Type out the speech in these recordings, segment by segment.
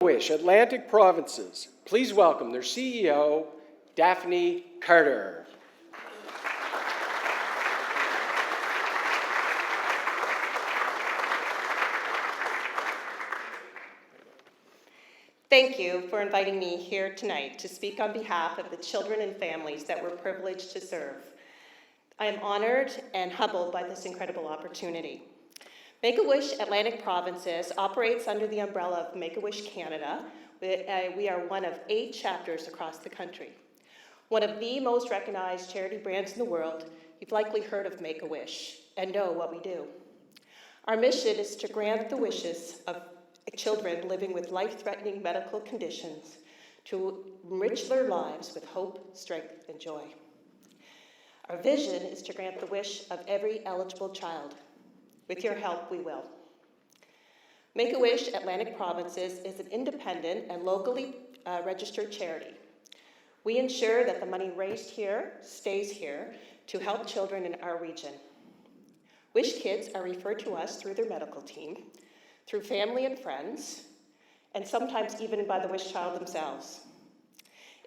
Wish Atlantic Provinces, please welcome their CEO, Daphne Carter. Thank you for inviting me here tonight to speak on behalf of the children and families that we're privileged to serve. I am honored and humbled by this incredible opportunity. Make-A-Wish Atlantic Provinces operates under the umbrella of Make-A-Wish Canada. We are one of 8 chapters across the country. One of the most recognized charity brands in the world. You've likely heard of Make-A-Wish and know what we do. Our mission is to grant the wishes of children living with life-threatening medical conditions to enrich their lives with hope, strength, and joy. Our vision is to grant the wish of every eligible child. With your help, we will. Make-A-Wish Atlantic Provinces is an independent and locally registered charity. We ensure that the money raised here stays here to help children in our region. Wish kids are referred to us through their medical team, through family and friends, and sometimes even by the wish child themselves.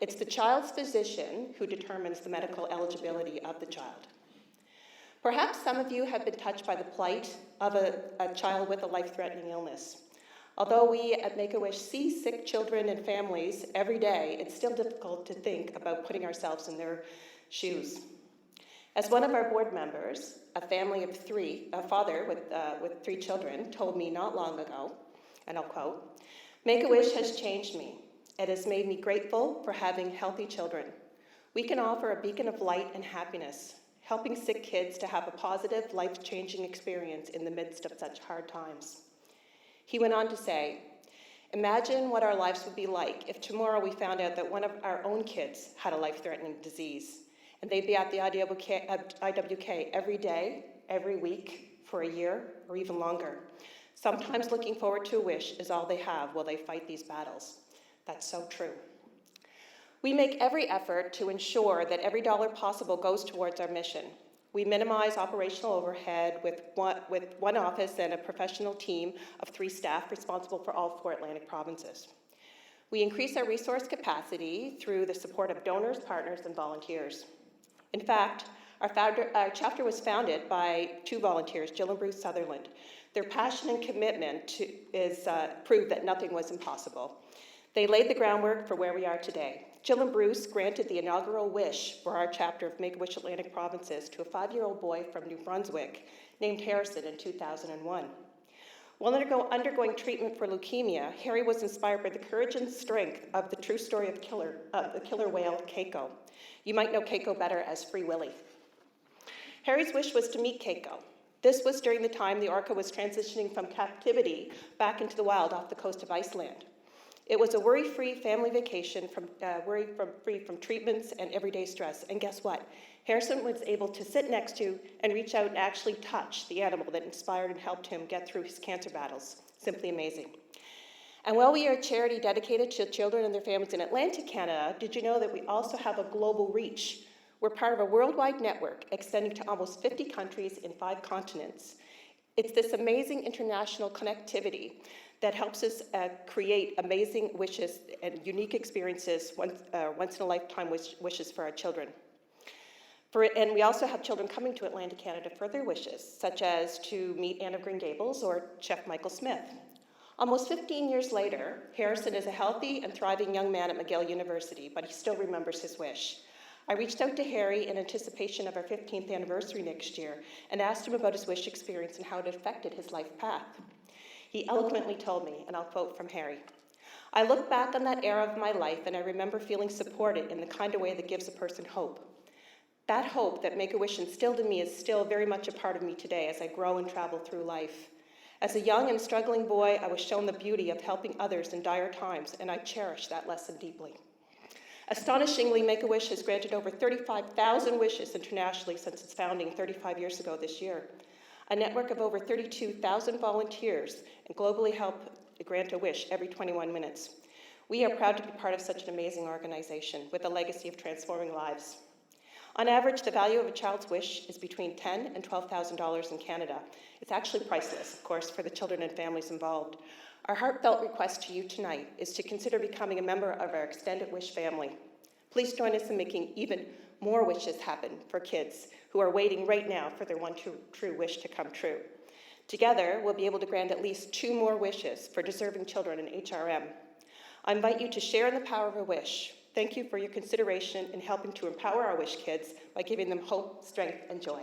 It's the child's physician who determines the medical eligibility of the child. Perhaps some of you have been touched by the plight of a child with a life-threatening illness. Although we at Make-A-Wish see sick children and families every day, it's still difficult to think about putting ourselves in their shoes. As one of our board members, a family of 3, a father with 3 children, told me not long ago, and I'll quote, "Make-A-Wish has changed me. It has made me grateful for having healthy children. We can offer a beacon of light and happiness, helping sick kids to have a positive, life-changing experience in the midst of such hard times." He went on to say, "Imagine what our lives would be like if tomorrow we found out that one of our own kids had a life-threatening disease, and they'd be at the IWK every day, every week, for a year, or even longer. Sometimes looking forward to a wish is all they have while they fight these battles." That's so true. We make every effort to ensure that every dollar possible goes towards our mission. We minimize operational overhead with one office and a professional team of 3 staff responsible for all 4 Atlantic provinces. We increase our resource capacity through the support of donors, partners, and volunteers. In fact, our chapter was founded by 2 volunteers, Jill and Bruce Sutherland. Their passion and commitment proved that nothing was impossible. They laid the groundwork for where we are today. Jill and Bruce granted the inaugural wish for our chapter of Make-A-Wish Atlantic Provinces to a 5-year-old boy from New Brunswick named Harrison in 2001. While undergoing treatment for leukemia, Harry was inspired by the courage and strength of the true story of the killer whale, Keiko. You might know Keiko better as Free Willy. Harry's wish was to meet Keiko. This was during the time the orca was transitioning from captivity back into the wild off the coast of Iceland. It was a worry-free family vacation free from treatments and everyday stress. And guess what? Harrison was able to sit next to and reach out and actually touch the animal that inspired and helped him get through his cancer battles. Simply amazing. And while we are a charity dedicated to children and their families in Atlantic Canada, did you know that we also have a global reach? We're part of a worldwide network extending to almost 50 countries in 5 continents. It's this amazing international connectivity that helps us create amazing wishes and unique experiences, once-in-a-lifetime wishes for our children. And we also have children coming to Atlantic Canada for their wishes, such as to meet Anne of Green Gables or Chef Michael Smith. Almost 15 years later, Harrison is a healthy and thriving young man at McGill University, but he still remembers his wish. I reached out to Harry in anticipation of our 15th anniversary next year and asked him about his wish experience and how it affected his life path. He eloquently told me, and I'll quote from Harry, "I look back on that era of my life and I remember feeling supported in the kind of way that gives a person hope. That hope that Make-A-Wish instilled in me is still very much a part of me today as I grow and travel through life. As a young and struggling boy, I was shown the beauty of helping others in dire times, and I cherish that lesson deeply." Astonishingly, Make-A-Wish has granted over 35,000 wishes internationally since its founding 35 years ago this year. A network of over 32,000 volunteers and globally help grant a wish every 21 minutes. We are proud to be part of such an amazing organization with a legacy of transforming lives. On average, the value of a child's wish is between $10,000 and $12,000 in Canada. It's actually priceless, of course, for the children and families involved. Our heartfelt request to you tonight is to consider becoming a member of our extended wish family. Please join us in making even more wishes happen for kids who are waiting right now for their one true wish to come true. Together, we'll be able to grant at least 2 more wishes for deserving children in HRM. I invite you to share in the power of a wish. Thank you for your consideration in helping to empower our wish kids by giving them hope, strength, and joy.